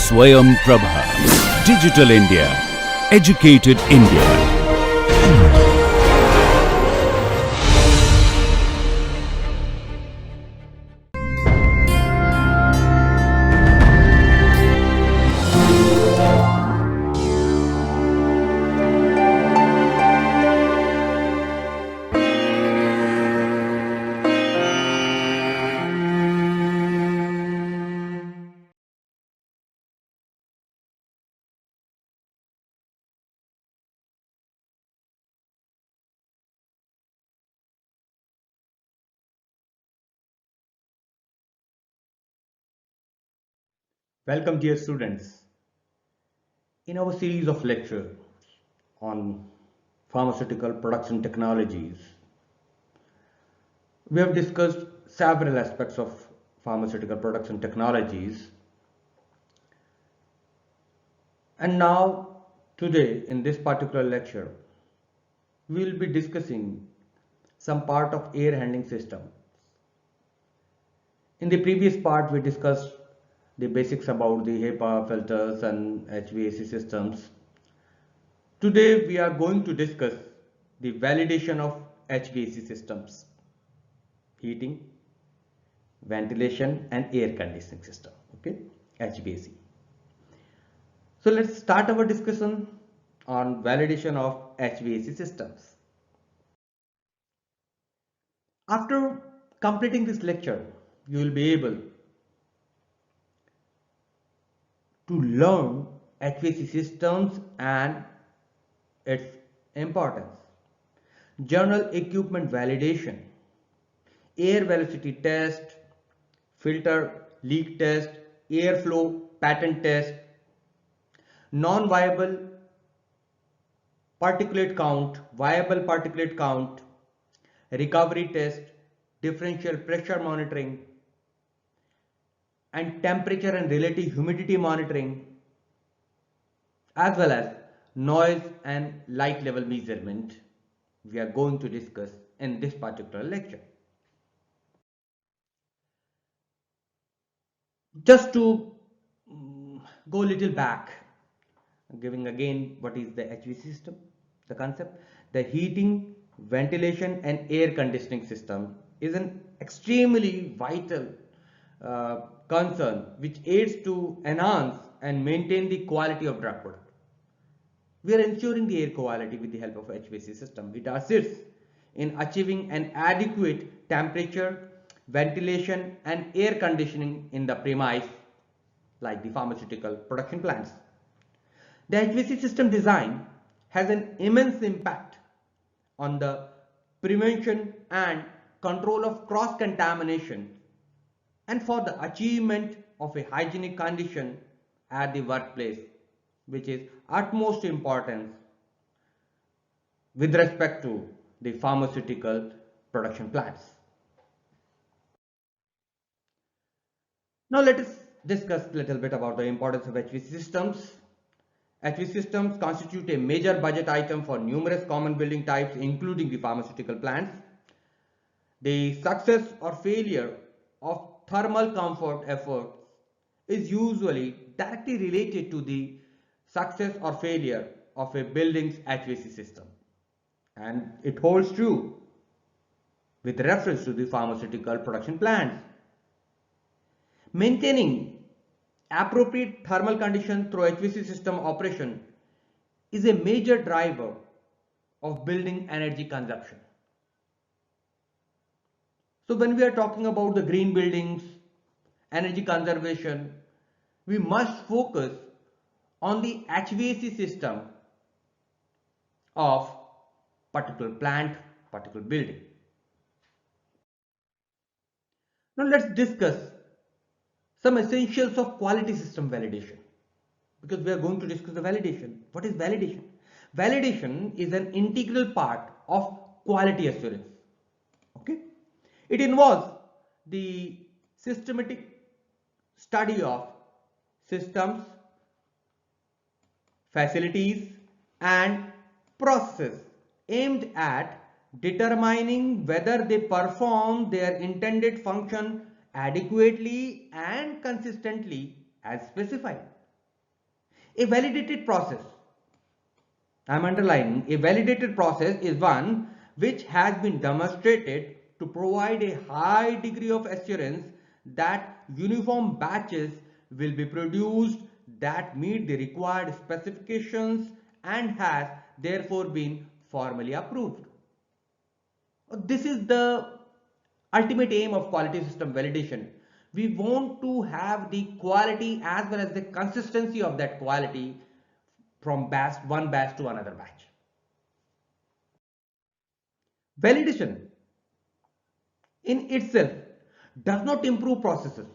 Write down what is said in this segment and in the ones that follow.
Swayam Prabha. Digital India. Educated India. Welcome, dear students. In our series of lectures on pharmaceutical production technologies, we have discussed several aspects of pharmaceutical production technologies. And now, today, in this particular lecture, we will be discussing some part of air handling system. In the previous part, we discussed the basics about the HEPA filters and HVAC systems. Today we are going to discuss the validation of HVAC systems, heating, ventilation and air conditioning system, okay, HVAC. So let's start our discussion on validation of HVAC systems. After completing this lecture, you will be able to learn HVAC systems and its importance. General equipment validation, air velocity test, filter leak test, airflow pattern test, non-viable particulate count, viable particulate count, recovery test, differential pressure monitoring, and temperature and relative humidity monitoring, as well as noise and light level measurement we are going to discuss in this particular lecture. Just to go a little back, giving again what is the HVAC system, the concept, the heating, ventilation and air conditioning system is an extremely vital concern which aids to enhance and maintain the quality of drug product. We are ensuring the air quality with the help of HVAC system. It assists in achieving an adequate temperature, ventilation and air conditioning in the premise like the pharmaceutical production plants. The HVAC system design has an immense impact on the prevention and control of cross-contamination and for the achievement of a hygienic condition at the workplace, which is utmost importance with respect to the pharmaceutical production plants. Now let us discuss a little bit about the importance of HVAC systems. HVAC systems constitute a major budget item for numerous common building types including the pharmaceutical plants. The success or failure of thermal comfort efforts is usually directly related to the success or failure of a building's HVAC system, and it holds true with reference to the pharmaceutical production plants. Maintaining appropriate thermal conditions through HVAC system operation is a major driver of building energy consumption. So when we are talking about the green buildings, energy conservation, we must focus on the HVAC system of particular plant, particular building. Now let's discuss some essentials of quality system validation, because we are going to discuss the validation. What is validation? Validation is an integral part of quality assurance. Okay, it involves the systematic study of systems, facilities and processes aimed at determining whether they perform their intended function adequately and consistently as specified. A validated process, I'm underlining, a validated process is one which has been demonstrated to provide a high degree of assurance that uniform batches will be produced that meet the required specifications and has therefore been formally approved. This is the ultimate aim of quality system validation. We want to have the quality as well as the consistency of that quality from one batch to another batch. Validation in itself does not improve processes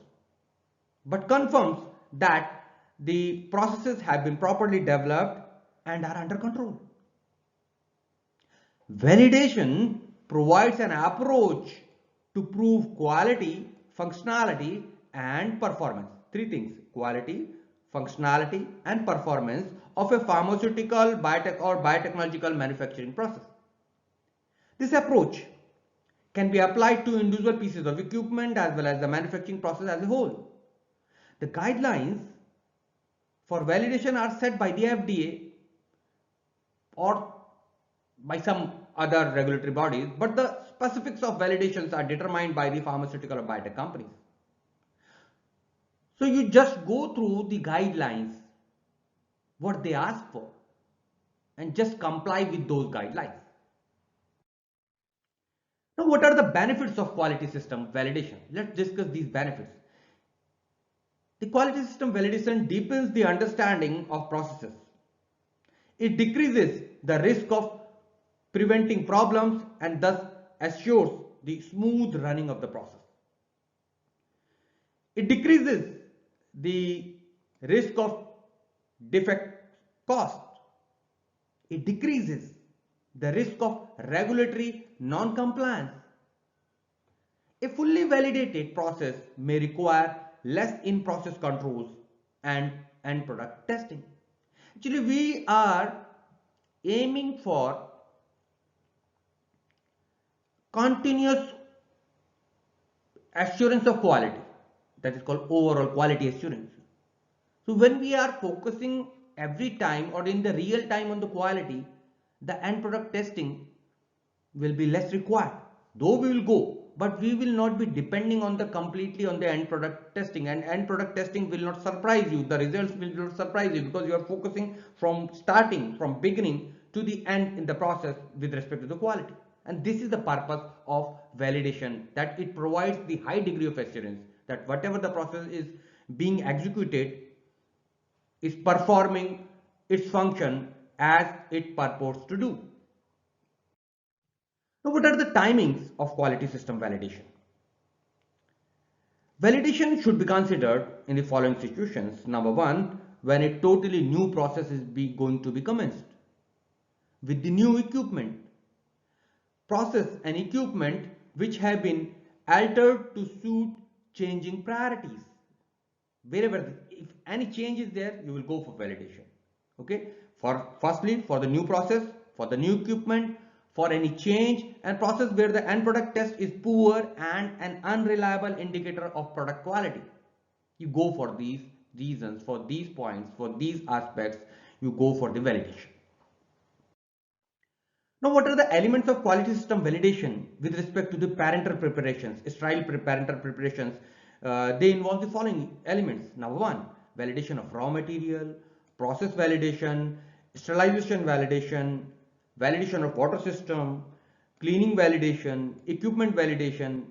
but confirms that the processes have been properly developed and are under control. Validation provides an approach to prove quality, functionality and performance. Three things: quality, functionality and performance of a pharmaceutical, biotech or biotechnological manufacturing process. This approach can be applied to individual pieces of equipment as well as the manufacturing process as a whole. The guidelines for validation are set by the FDA or by some other regulatory bodies, but the specifics of validations are determined by the pharmaceutical or biotech companies. So you just go through the guidelines, what they ask for, and just comply with those guidelines. Now, what are the benefits of quality system validation? Let's discuss these benefits. The quality system validation deepens the understanding of processes. It decreases the risk of preventing problems and thus assures the smooth running of the process. It decreases the risk of defect cost. It decreases the risk of regulatory non-compliance. A fully validated process may require less in-process controls and end product testing. Actually, we are aiming for continuous assurance of quality, that is called overall quality assurance. So when we are focusing every time or in the real time on the quality, the end product testing will be less required. Though we will go, but we will not be depending on the completely on the end product testing, and end product testing will not surprise you. The results will not surprise you because you are focusing from beginning to the end in the process with respect to the quality. And this is the purpose of validation, that it provides the high degree of assurance that whatever the process is being executed is performing its function as it purports to do. Now, what are the timings of quality system validation? Validation should be considered in the following situations. Number one, when a totally new process is going to be commenced with the new equipment, process and equipment which have been altered to suit changing priorities. Wherever, if any change is there, you will go for validation. Okay. Firstly, for the new process, for the new equipment, for any change and process where the end product test is poor and an unreliable indicator of product quality. You go for these reasons, for these points, for these aspects, you go for the validation. Now, what are the elements of quality system validation with respect to the parental preparations, sterile parental preparations? They involve the following elements. Number one, validation of raw material, process validation, sterilization validation, validation of water system, cleaning validation, equipment validation,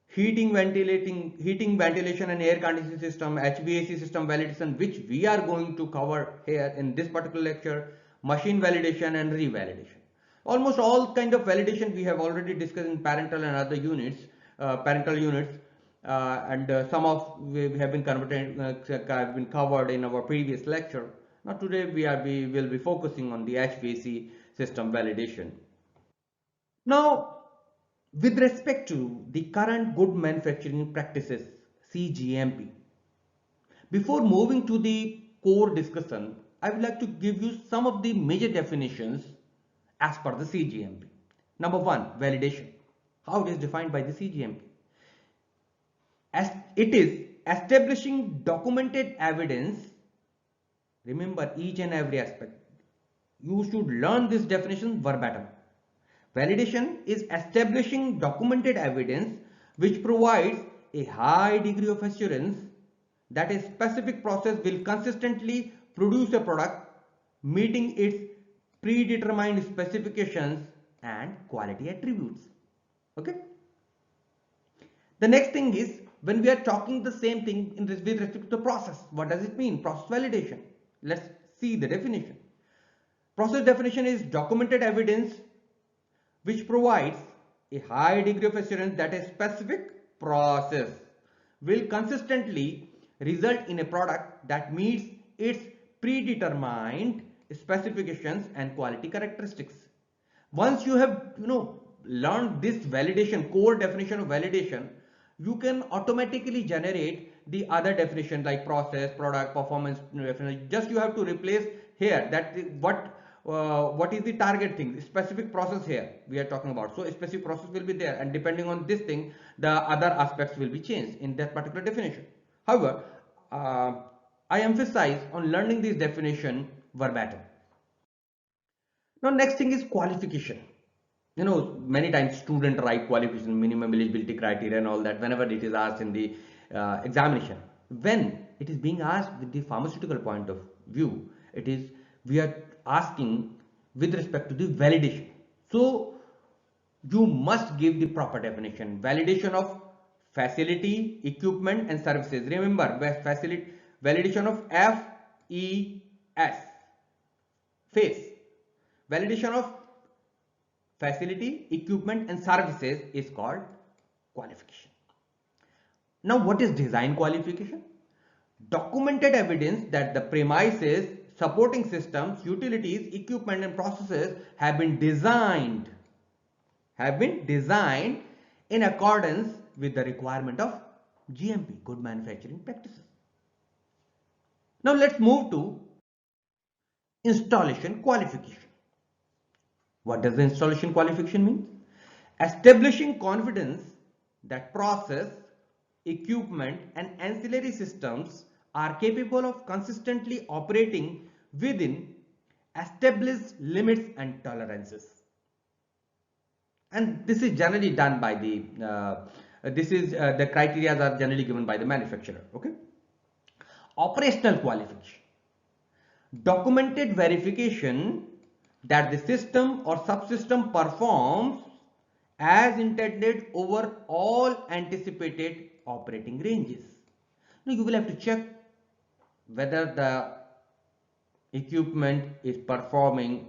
heating, ventilation and air conditioning system, HVAC system validation, which we are going to cover here in this particular lecture, machine validation and revalidation. Almost all kind of validation we have already discussed in parental and other units, parental units, and some of we have been covered in our previous lecture. Now today we will be focusing on the HVAC system validation. Now, with respect to the current good manufacturing practices, CGMP, before moving to the core discussion, I would like to give you some of the major definitions as per the CGMP. Number one, validation. How it is defined by the CGMP? As it is establishing documented evidence Remember each and every aspect. You should learn this definition verbatim. Validation is establishing documented evidence which provides a high degree of assurance that a specific process will consistently produce a product meeting its predetermined specifications and quality attributes. Okay. The next thing is, when we are talking the same thing with respect to the process, what does it mean? Process validation. Let's see the definition. Process definition is documented evidence which provides a high degree of assurance that a specific process will consistently result in a product that meets its predetermined specifications and quality characteristics. Once you have learned this validation, core definition of validation, you can automatically generate the other definition like process, product, performance definition. Just you have to replace here that what is the target thing, specific process here we are talking about. So a specific process will be there, and depending on this thing, the other aspects will be changed in that particular definition. However, I emphasize on learning this definition verbatim. Now, next thing is qualification. Many times students write qualification, minimum eligibility criteria and all that whenever it is asked in the examination. When it is being asked with the pharmaceutical point of view, we are asking with respect to the validation. So you must give the proper definition. Validation of facility, equipment and services. Remember, validation of FES, FACE. Validation of facility, equipment and services is called qualification. Now, what is design qualification? Documented evidence that the premises, supporting systems, utilities, equipment and processes have been designed in accordance with the requirement of GMP, good manufacturing practices. Now let's move to installation qualification. What does the installation qualification mean? Establishing confidence that process, equipment and ancillary systems are capable of consistently operating within established limits and tolerances. And this is generally done by the the criteria are generally given by the manufacturer. Okay. Operational qualification. Documented verification that the system or subsystem performs as intended over all anticipated operating ranges. Now you will have to check whether the equipment is performing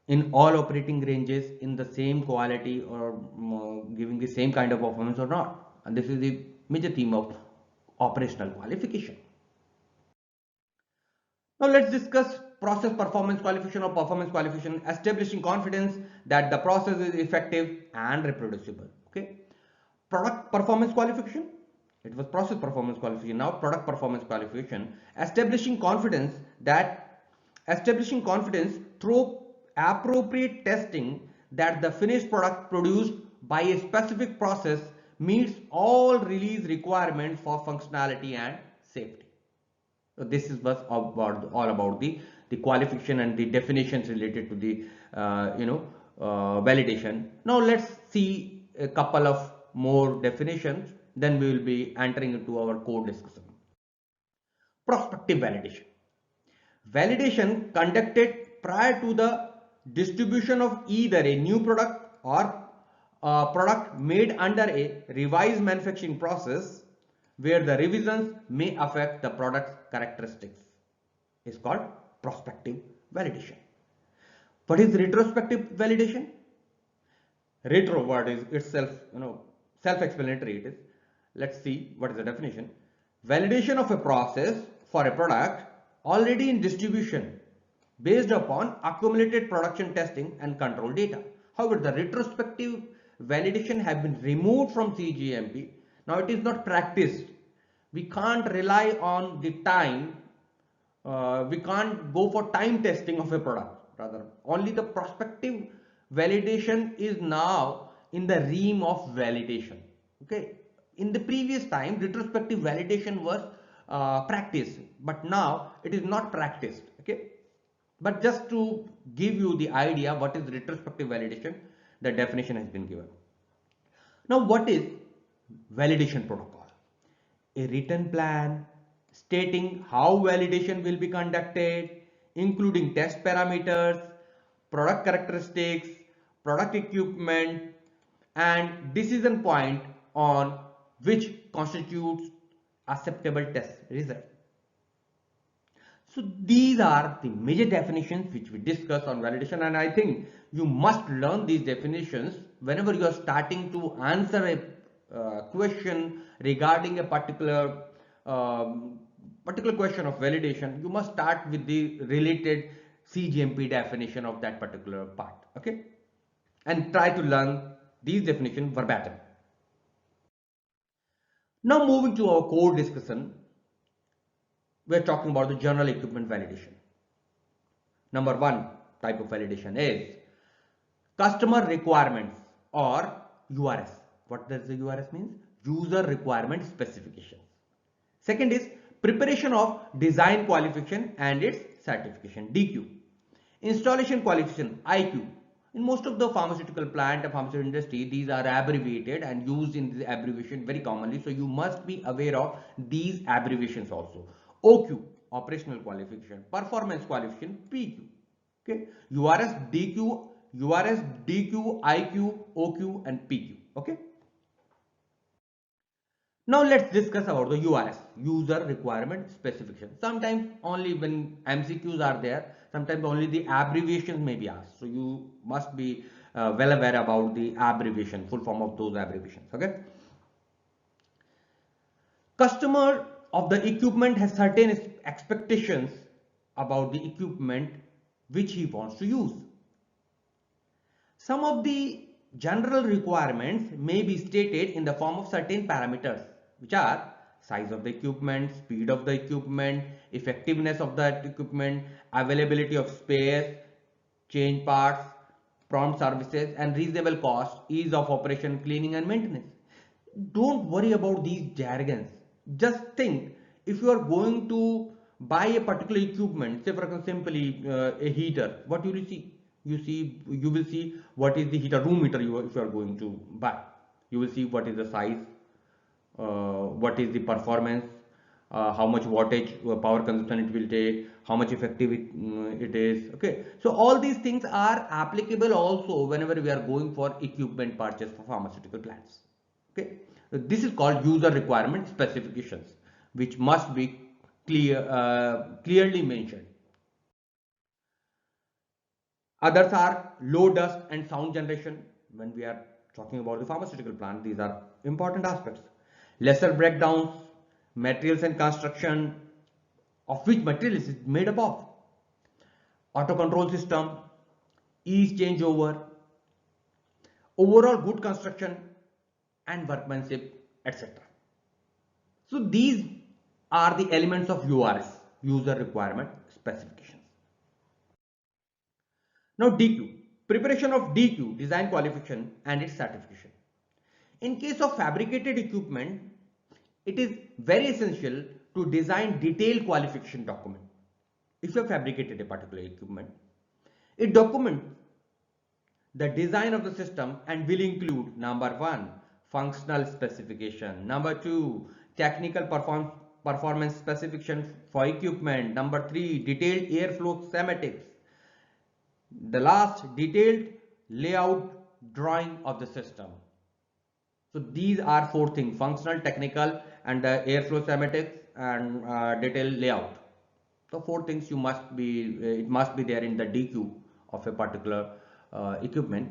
in all operating ranges in the same quality or giving the same kind of performance or not. And this is the major theme of operational qualification. Now let's discuss process performance qualification or performance qualification, establishing confidence that the process is effective and reproducible. Okay. Product performance qualification. It was process performance qualification. Now product performance qualification, establishing confidence through appropriate testing that the finished product produced by a specific process meets all release requirements for functionality and safety. So this is what's all about the qualification and the definitions related to the validation. Now let's see a couple of more definitions, then we will be entering into our core discussion. Prospective validation. Validation conducted prior to the distribution of either a new product or a product made under a revised manufacturing process where the revisions may affect the product's characteristics is called prospective validation. What is retrospective validation? Retro word is itself self-explanatory. It is. Let's see what is the definition. Validation of a process for a product already in distribution based upon accumulated production testing and control data. However, the retrospective validation have been removed from CGMP. Now it is not practiced. We can't rely on the time. We can't go for time testing of a product. Rather, only the prospective validation is now in the realm of validation. Okay. In the previous time, retrospective validation was practiced, but now it is not practiced. Okay, but just to give you the idea what is retrospective validation, the definition has been given. Now, what is validation protocol? A written plan stating how validation will be conducted, including test parameters, product characteristics, product equipment, and decision point on which constitutes acceptable test result. So these are the major definitions which we discuss on validation, and I think you must learn these definitions whenever you are starting to answer a question regarding a particular question of validation. You must start with the related CGMP definition of that particular part. Okay, and try to learn these definitions verbatim. Now moving to our core discussion, we are talking about the general equipment validation. Number one type of validation is customer requirements or URS. What does the URS means? User requirement specifications. Second is preparation of design qualification and its certification, DQ. Installation qualification, IQ. In most of the pharmaceutical plant and pharmaceutical industry, these are abbreviated and used in the abbreviation very commonly. So you must be aware of these abbreviations also. OQ, operational qualification, performance qualification, PQ. Okay, URS, DQ, IQ, OQ, and PQ. Okay. Now let's discuss about the URS, user requirement specification. Sometimes only when MCQs are there, sometimes only the abbreviations may be asked. So you must be well aware about the abbreviation, full form of those abbreviations. Okay. Customer of the equipment has certain expectations about the equipment which he wants to use. Some of the general requirements may be stated in the form of certain parameters, which are size of the equipment, speed of the equipment, effectiveness of that equipment, availability of spares, change parts, prompt services, and reasonable cost, ease of operation, cleaning and maintenance. Don't worry about these jargons. Just think, if you are going to buy a particular equipment, say for example simply a heater, what you will see? You will see what is the heater, room heater if you are going to buy. You will see what is the size, what is the performance, how much wattage power consumption it will take, how much effective it is. Okay, so all these things are applicable also whenever we are going for equipment purchase for pharmaceutical plants. Okay, so this is called user requirement specifications, which must be clearly mentioned. Others are low dust and sound generation. When we are talking about the pharmaceutical plant, these are important aspects. Lesser breakdowns, materials and construction, of which material is made up of. Auto control system, ease changeover, overall good construction and workmanship, etc. So these are the elements of URS, user requirement specifications. Now DQ, preparation of DQ, design qualification and its certification. In case of fabricated equipment, it is very essential to design detailed qualification document. If you have fabricated a particular equipment, it documents the design of the system and will include number one, functional specification, number two, technical performance specification for equipment, number three, detailed airflow schematics, the last, detailed layout drawing of the system. So these are four things: functional, technical, and airflow schematics and detailed layout. So four things you must be, it must be there in the DQ of a particular equipment.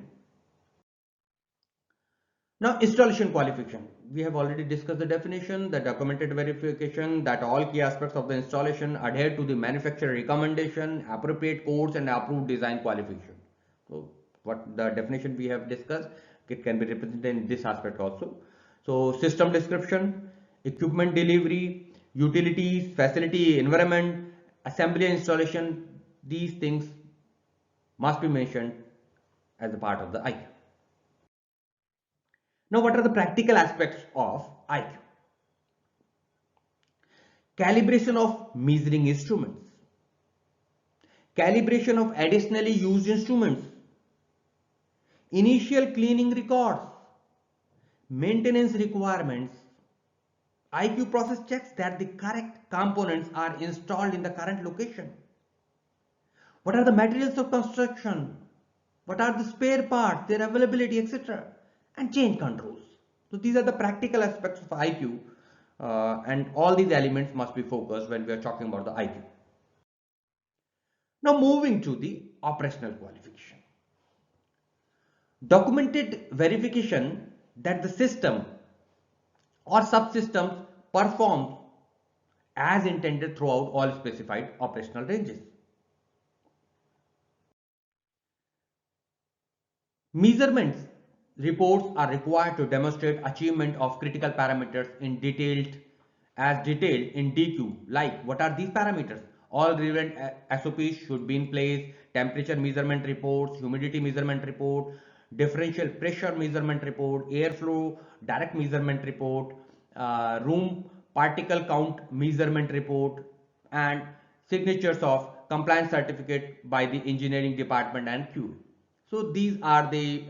Now installation qualification. We have already discussed the definition, the documented verification that all key aspects of the installation adhere to the manufacturer recommendation, appropriate codes and approved design qualification. So what the definition we have discussed, it can be represented in this aspect also. So system description, equipment delivery, utilities, facility, environment, assembly and installation, these things must be mentioned as a part of the IQ. Now, what are the practical aspects of IQ? calibration of measuring instruments, calibration of additionally used instruments, initial cleaning records, maintenance requirements. IQ process checks that the correct components are installed in the current location. What are the materials of construction? What are the spare parts, their availability, etc. And change controls. So these are the practical aspects of IQ, and all these elements must be focused when we are talking about the IQ. Now moving to the operational qualification. Documented verification that the system or subsystems performs as intended throughout all specified operational ranges. Measurements reports are required to demonstrate achievement of critical parameters as detailed in DQ. Like, what are these parameters? All relevant SOPs should be in place. Temperature measurement reports, humidity measurement report, differential pressure measurement report, airflow direct measurement report, room particle count measurement report, and signatures of compliance certificate by the engineering department and QA. So these are the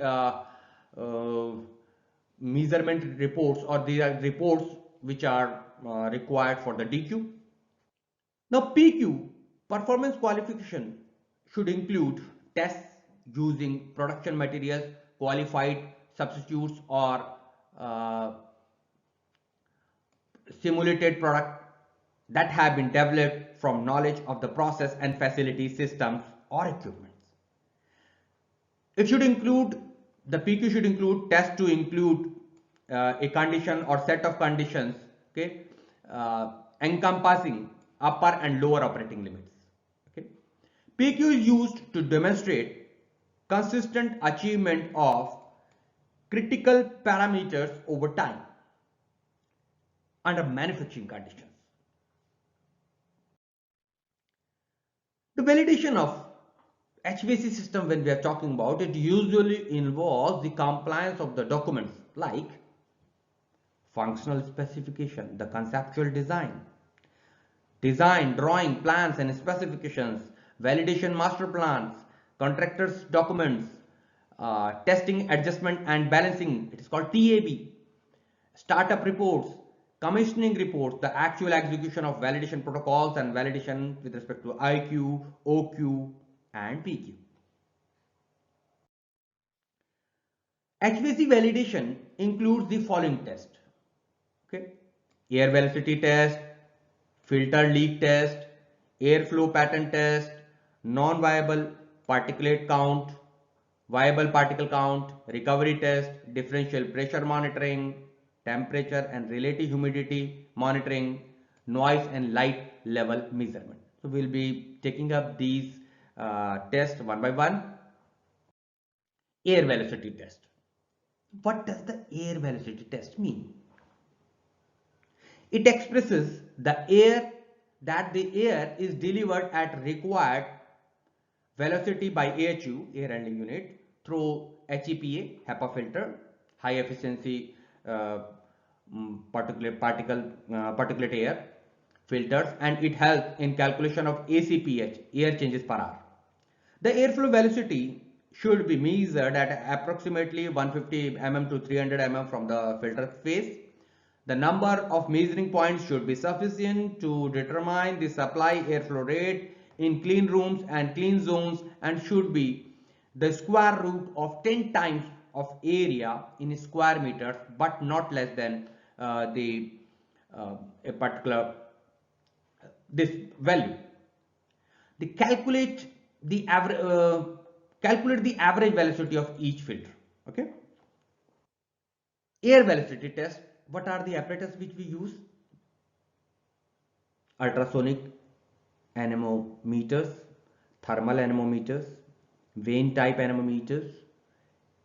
measurement reports, or these are reports which are required for the DQ. Now PQ, performance qualification, should include tests using production materials, qualified substitutes, or simulated product that have been developed from knowledge of the process and facility systems or equipment. It should include, the PQ should include tests to include a condition or set of conditions, okay, encompassing upper and lower operating limits. Okay. PQ is used to demonstrate consistent achievement of critical parameters over time under manufacturing conditions. The validation of HVAC system, when we are talking about it, usually involves the compliance of the documents like functional specification, the conceptual design, drawing, plans and specifications, validation master plans, contractors documents, testing, adjustment and balancing, it is called TAB, startup reports, commissioning reports, the actual execution of validation protocols and validation with respect to IQ, OQ and PQ. HVAC validation includes the following test. Okay, air velocity test, filter leak test, airflow pattern test, non-viable particulate count, viable particle count, recovery test, differential pressure monitoring, temperature and relative humidity monitoring, noise and light level measurement. So we'll be taking up these tests one by one. Air velocity test. What does the air velocity test mean? It expresses the air is delivered at required velocity by AHU, air handling unit, through HEPA, HEPA filter, high efficiency particulate air filters, and it helps in calculation of ACPH, air changes per hour. The airflow velocity should be measured at approximately 150 mm to 300 mm from the filter face. The number of measuring points should be sufficient to determine the supply airflow rate in clean rooms and clean zones, and should be the square root of 10 times of area in square meters, but not less than a particular this value. They calculate the average velocity of each filter. Okay. Air velocity test. What are the apparatus which we use? Ultrasonic anemometers, thermal anemometers, vane type anemometers,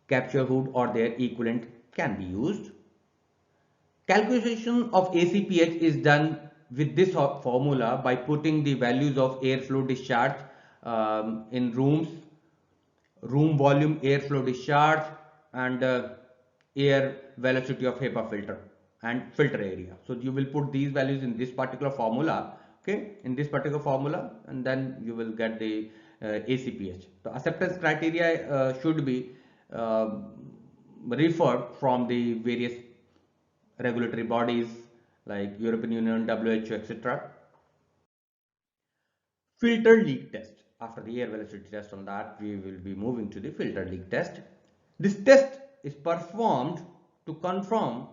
capture hood or their equivalent can be used. Calculation of ACPH is done with this formula by putting the values of airflow discharge in rooms, room volume airflow discharge, and air velocity of HEPA filter and filter area. So you will put these values in this particular formula, okay, in this particular formula, and then you will get the ACPH. The acceptance criteria should be uh, referred from the various regulatory bodies like European Union, WHO, etc. Filter leak test. After the air velocity test, on that we will be moving to the filter leak test. This test is performed to confirm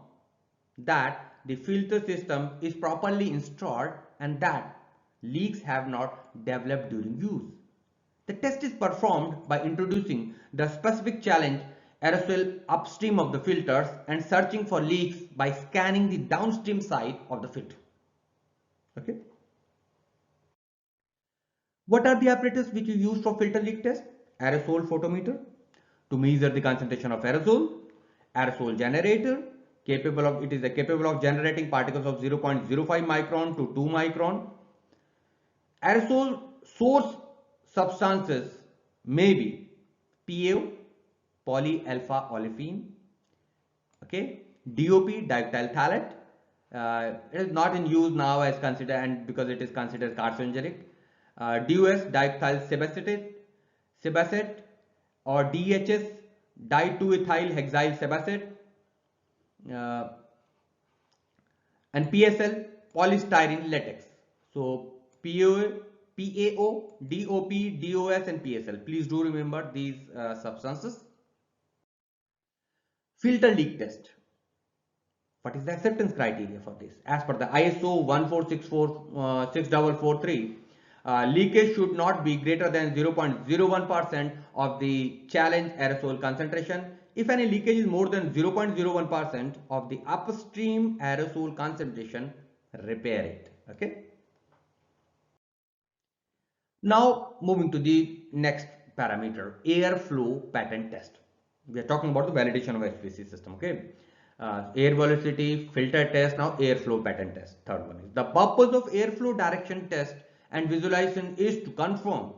that the filter system is properly installed and that leaks have not developed during use. The test is performed by introducing the specific challenge aerosol upstream of the filters and searching for leaks by scanning the downstream side of the filter. Okay. What are the apparatus which you use for filter leak test? Aerosol photometer to measure the concentration of aerosol, aerosol generator, it is capable of generating particles of 0.05 micron to 2 micron. Aerosol source substances may be PAO, polyalpha olefin, okay, DOP, diethyl phthalate. It is not in use now as considered, and because it is considered carcinogenic. DOS, diethyl sebacet, or DHS, di-2-ethyl hexyl sebacet, and PSL, polystyrene latex. So PAO, DOP, DOS and PSL. Please do remember these substances. Filter leak test. What is the acceptance criteria for this? As per the ISO 1464643, leakage should not be greater than 0.01% of the challenge aerosol concentration. If any leakage is more than 0.01% of the upstream aerosol concentration, repair it. Okay. Now moving to the next parameter, airflow pattern test. We are talking about the validation of HVAC system. Okay. Air velocity, filter test, now airflow pattern test. Third one is the purpose of airflow direction test and visualization is to confirm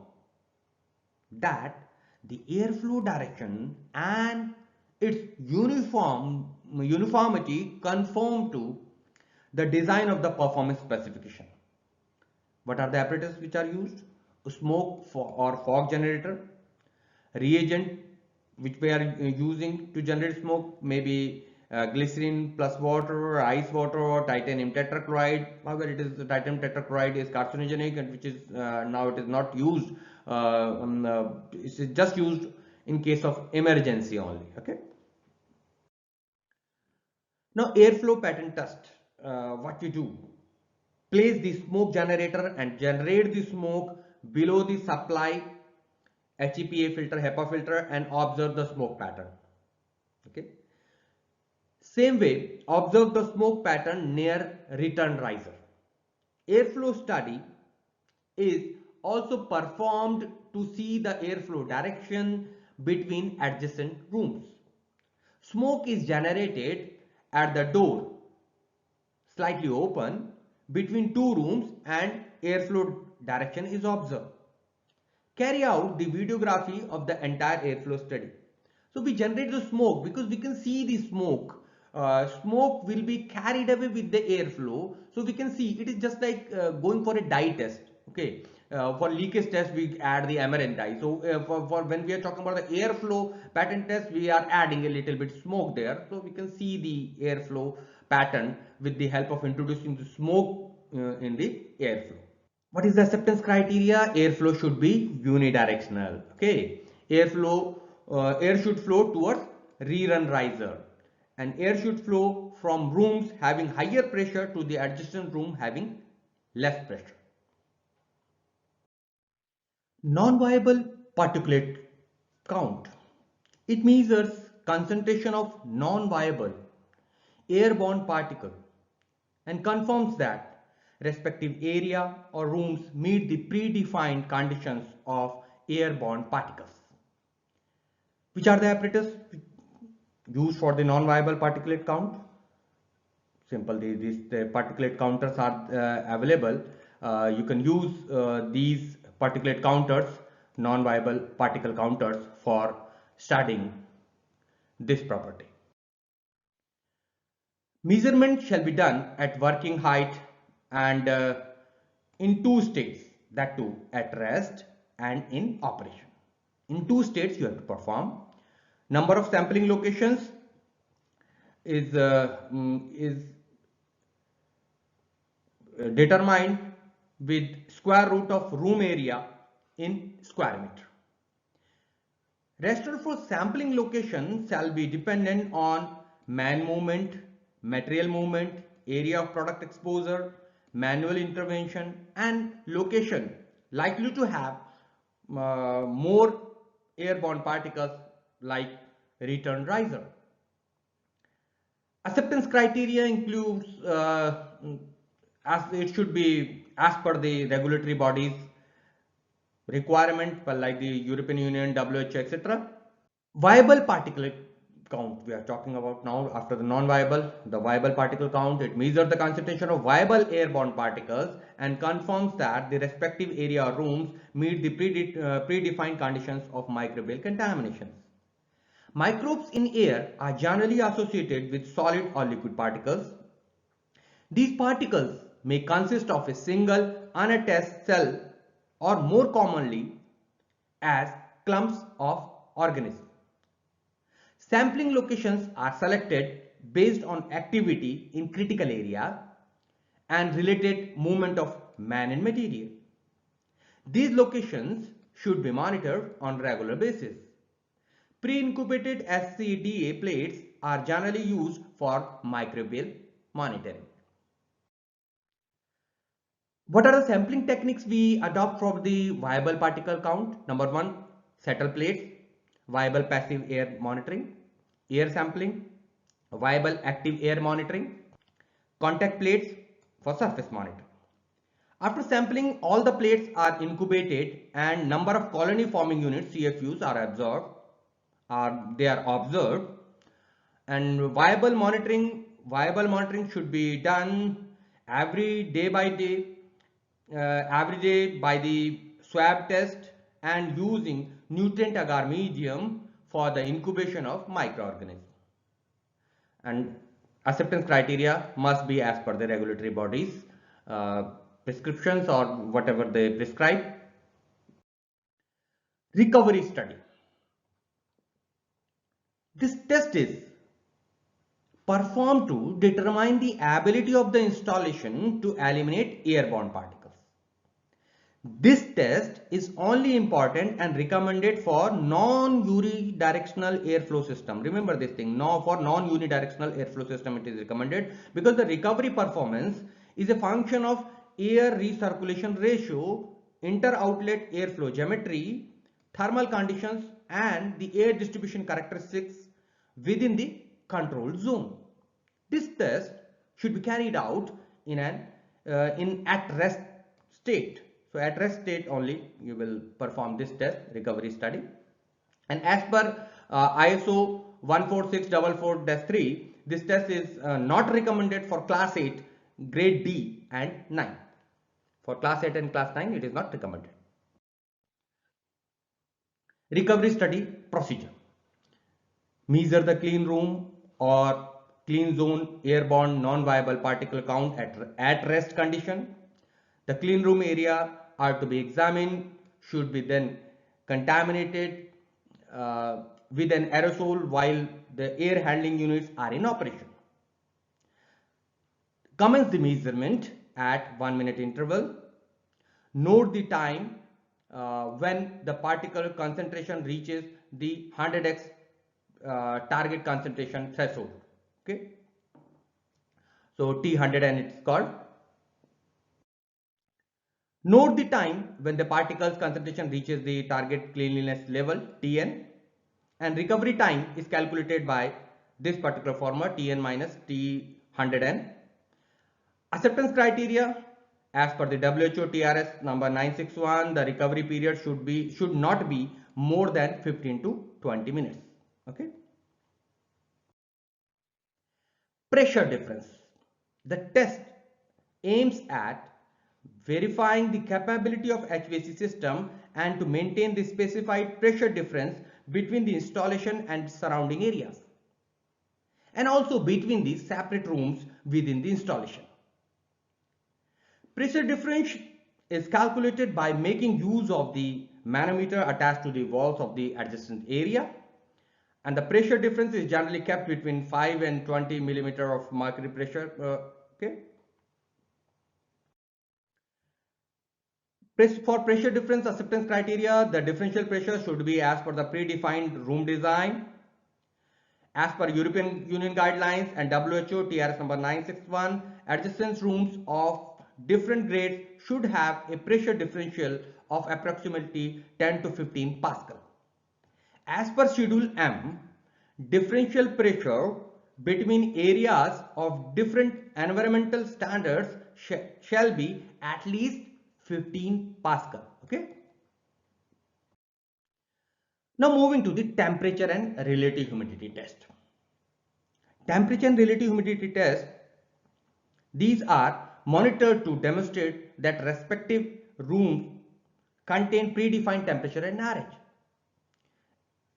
that the airflow direction and its uniformity conform to the design of the performance specification. What are the apparatus which are used? Smoke or fog generator, reagent which we are using to generate smoke, maybe glycerin plus water, ice water, or titanium tetrachloride. However, it is titanium tetrachloride is carcinogenic, and which is now it is not used. It is just used in case of emergency only. Okay. Now airflow pattern test. What you do? Place the smoke generator and generate the smoke below the supply HEPA filter, HEPA filter, and observe the smoke pattern. Okay. Same way, observe the smoke pattern near return riser. Airflow study is also performed to see the airflow direction between adjacent rooms. Smoke is generated at the door, slightly open, between two rooms, and airflow direction is observed. Carry out the videography of the entire airflow study. So we generate the smoke because we can see the smoke. Smoke will be carried away with the airflow. So we can see it is just like going for a dye test. Okay. For leakage test, we add the amaranth dye. So for when we are talking about the airflow pattern test, we are adding a little bit smoke there. So we can see the airflow pattern with the help of introducing the smoke in the airflow. What is the acceptance criteria? Airflow should be unidirectional. Okay. Air should flow towards rerun riser, and air should flow from rooms having higher pressure to the adjacent room having less pressure. Non-viable particulate count. It measures concentration of non-viable airborne particle and confirms that respective area or rooms meet the predefined conditions of airborne particles. Which are the apparatus used for the non-viable particulate count? Simple, the particulate counters are available. You can use these particulate counters, non-viable particle counters, for studying this property. Measurement shall be done at working height and in two states, that too at rest and in operation. In two states you have to perform. Number of sampling locations is determined with square root of room area in square meter. Raster for sampling location shall be dependent on man movement, material movement, area of product exposure, manual intervention and location likely to have more airborne particles like return riser. Acceptance criteria includes as it should be as per the regulatory bodies requirement like the European Union, WHO, etc. Viable particle count we are talking about now. After the non-viable, the viable particle count, it measures the concentration of viable airborne particles and confirms that the respective area or rooms meet the predefined conditions of microbial contaminations. Microbes in air are generally associated with solid or liquid particles. These particles may consist of a single unattached cell or more commonly as clumps of organisms. Sampling locations are selected based on activity in critical areas and related movement of man and material. These locations should be monitored on regular basis. Pre-incubated SCDA plates are generally used for microbial monitoring. What are the sampling techniques we adopt for the viable particle count? Number one, settle plates, viable passive air monitoring, air sampling, viable active air monitoring, contact plates for surface monitoring. After sampling, all the plates are incubated and number of colony forming units CFUs are observed. They are observed, and viable monitoring should be done every day by the swab test and using nutrient agar medium for the incubation of microorganisms. And acceptance criteria must be as per the regulatory bodies prescriptions or whatever they prescribe. Recovery study. This test is performed to determine the ability of the installation to eliminate airborne particles. This test is only important and recommended for non-unidirectional airflow system. Remember this thing, for non-unidirectional airflow system it is recommended because the recovery performance is a function of air recirculation ratio, inter-outlet airflow geometry, thermal conditions and the air distribution characteristics within the control zone. This test should be carried out in at rest state. So at rest state only you will perform this test, recovery study. And as per ISO 14644-3, this test is not recommended for class 8, grade D and 9. For class 8 and class 9 it is not recommended. Recovery study procedure. Measure the clean room or clean zone airborne non-viable particle count at rest condition. The clean room area are to be examined, should be then contaminated with an aerosol while the air handling units are in operation. Commence the measurement at 1 minute interval. Note the time when the particle concentration reaches the 100x target concentration threshold. Okay, so T100 it's called. Note the time when the particles concentration reaches the target cleanliness level Tn, and recovery time is calculated by this particular formula Tn minus T100n. Acceptance criteria as per the WHO TRS number 961, the recovery period should not be more than 15 to 20 minutes. Okay. Pressure difference. The test aims at verifying the capability of HVAC system and to maintain the specified pressure difference between the installation and surrounding areas. and also between the separate rooms within the installation. Pressure difference is calculated by making use of the manometer attached to the walls of the adjacent area, and the pressure difference is generally kept between 5 and 20 millimeter of mercury pressure. Okay. For pressure difference acceptance criteria, the differential pressure should be as per the predefined room design. As per European Union guidelines and WHO TRS number 961, adjacent rooms of different grades should have a pressure differential of approximately 10 to 15 Pascal. As per Schedule M, differential pressure between areas of different environmental standards shall be at least 15 Pascal. Okay. Now moving to the temperature and relative humidity test. Temperature and relative humidity test, these are monitored to demonstrate that respective rooms contain predefined temperature and RH.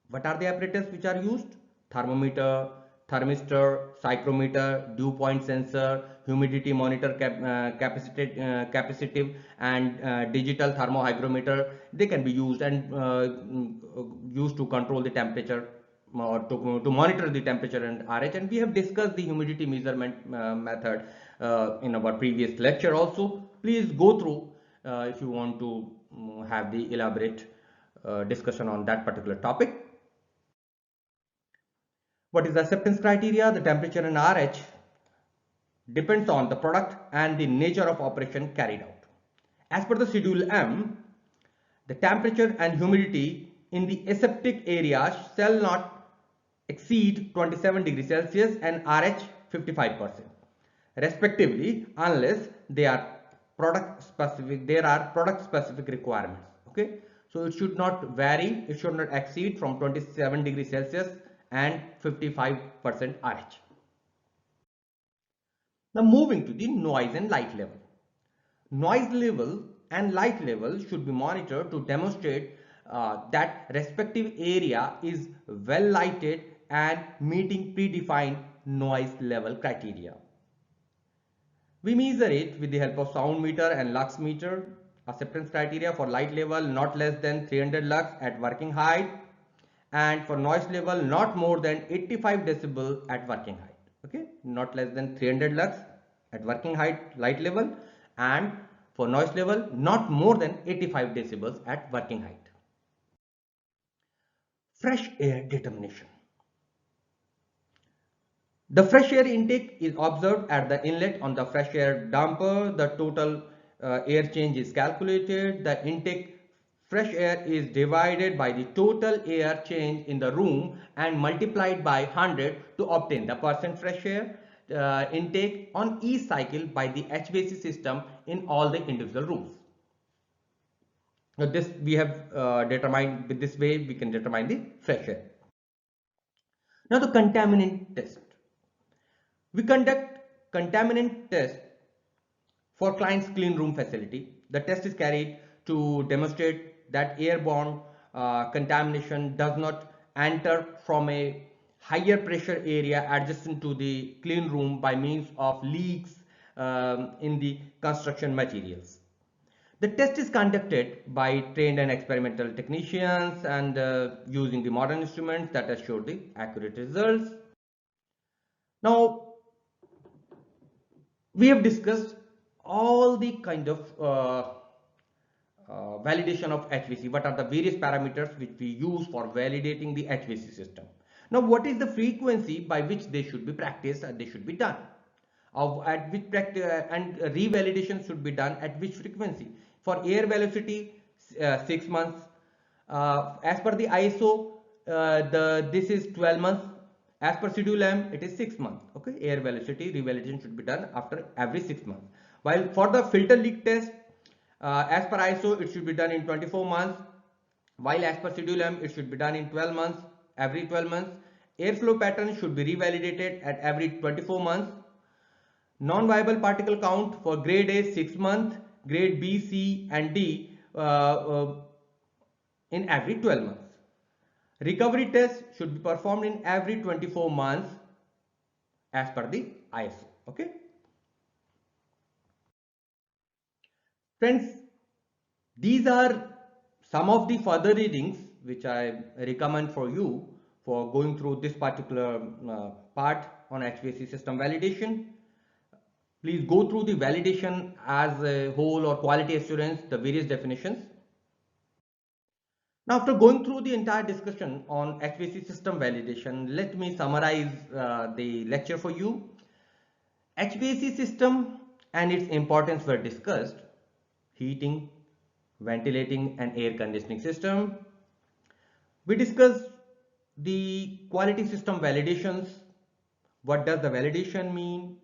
What are the apparatus which are used? Thermometer, thermistor, psychrometer, dew point sensor, humidity monitor, capacitive and digital thermohygrometer. They can be used and used to control the temperature or to monitor the temperature and RH, and we have discussed the humidity measurement method in our previous lecture also. Please go through if you want to have the elaborate discussion on that particular topic. What is the acceptance criteria? The temperature and RH depends on the product and the nature of operation carried out. As per the Schedule M, the temperature and humidity in the aseptic area shall not exceed 27 degrees Celsius and RH 55% respectively, unless they are product specific. There are product specific requirements. Okay, so it should not vary. It should not exceed from 27 degrees Celsius and 55% RH. Now moving to the noise and light level. Noise level and light level should be monitored to demonstrate that respective area is well lighted and meeting predefined noise level criteria. We measure it with the help of sound meter and lux meter. Acceptance criteria for light level not less than 300 lux at working height, and for noise level not more than 85 decibel at working height. Okay, not less than 300 lux at working height light level, and for noise level not more than 85 decibels at working height. Fresh air determination. The fresh air intake is observed at the inlet on the fresh air damper. The total air change is calculated. The intake fresh air is divided by the total air change in the room and multiplied by 100 to obtain the percent fresh air intake on each cycle by the HVAC system in all the individual rooms. Now this we have determined. With this way we can determine the fresh air. Now the contaminant test. We conduct contaminant test for client's clean room facility. The test is carried to demonstrate that airborne contamination does not enter from a higher pressure area adjacent to the clean room by means of leaks in the construction materials. The test is conducted by trained and experimental technicians and using the modern instruments that assure the accurate results. Now, we have discussed all the kind of validation of HVAC. What are the various parameters which we use for validating the HVAC system? Now, what is the frequency by which they should be practiced and they should be done? At which and revalidation should be done at which frequency? For air velocity, 6 months. As per the ISO, this is 12 months. As per Schedule M, it is 6 months. Okay, air velocity revalidation should be done after every 6 months. While for the filter leak test, as per ISO, it should be done in 24 months. While as per Schedule M, it should be done in 12 months. Every 12 months, airflow pattern should be revalidated at every 24 months. Non-viable particle count for grade A 6 months, grade B, C and D in every 12 months. Recovery test should be performed in every 24 months. as per the ISO. Okay. Friends, these are some of the further readings which I recommend for you for going through this particular part on HVAC system validation. Please go through the validation as a whole or quality assurance, the various definitions. Now, after going through the entire discussion on HVAC system validation, let me summarize the lecture for you. HVAC system and its importance were discussed. Heating, ventilating and air conditioning system. We discussed the quality system validations. What does the validation mean?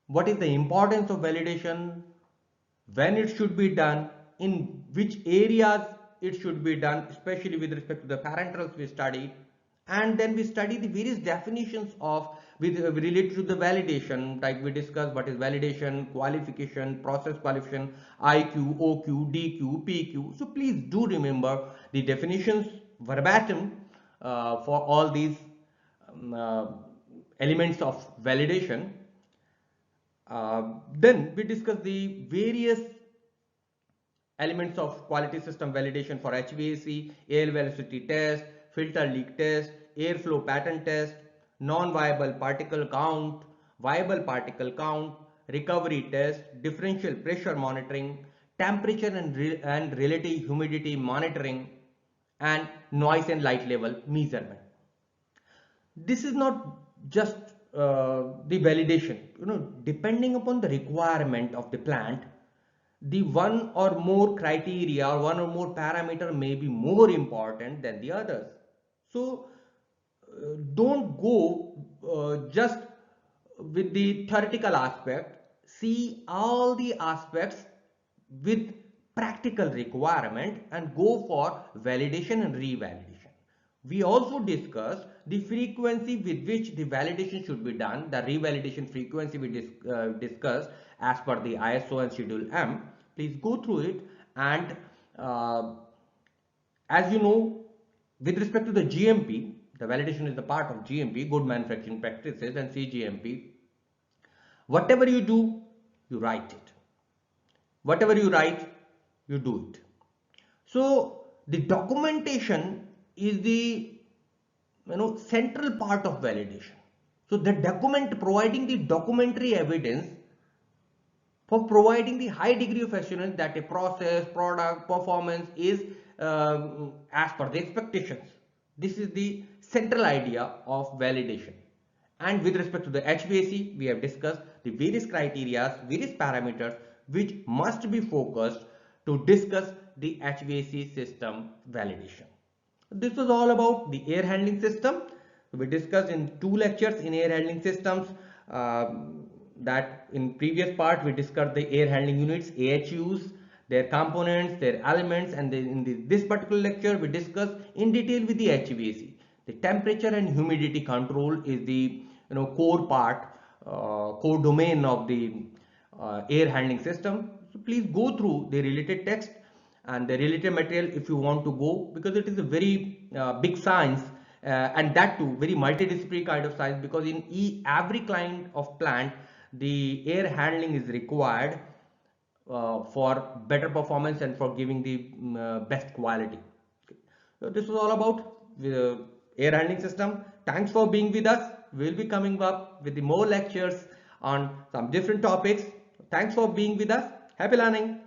What is the importance of validation? When it should be done? In which areas it should be done, especially with respect to the parentals we studied. And then we study the various definitions of related to the validation, like we discussed what is validation, qualification, process qualification, IQ, OQ, DQ, PQ. So please do remember the definitions verbatim for all these elements of validation. Then we discuss the various elements of quality system validation for HVAC, air velocity test, filter leak test, airflow pattern test, non-viable particle count, viable particle count, recovery test, differential pressure monitoring, temperature and relative humidity monitoring, and noise and light level measurement. This is not just the validation, depending upon the requirement of the plant, the one or more criteria or one or more parameter may be more important than the others. So don't go just with the theoretical aspect. See all the aspects with practical requirement and go for validation and revalidation. We also discussed the frequency with which the validation should be done. The revalidation frequency we discussed as per the ISO and Schedule M. Please go through it. And as you know, with respect to the GMP, the validation is the part of GMP, Good Manufacturing Practices, and CGMP. Whatever you do, you write it. Whatever you write, you do it. So the documentation is the central part of validation. So the document, providing the documentary evidence for providing the high degree of assurance that a process, product, performance is as per the expectations. This is the central idea of validation. And with respect to the HVAC, we have discussed the various criteria, various parameters which must be focused to discuss the HVAC system validation. This was all about the air handling system. We discussed in 2 lectures in air handling systems. That in previous part we discussed the air handling units, AHUs, their components, their elements, and then in this particular lecture we discussed in detail with the HVAC. The temperature and humidity control is the core part, core domain of the air handling system. So please go through the related text and the related material if you want to go, because it is a very big science and that too very multidisciplinary kind of science, because in every kind of plant the air handling is required for better performance and for giving the best quality. Okay. So this was all about the air handling system. Thanks for being with us. We will be coming up with the more lectures on some different topics. Thanks for being with us. Happy learning.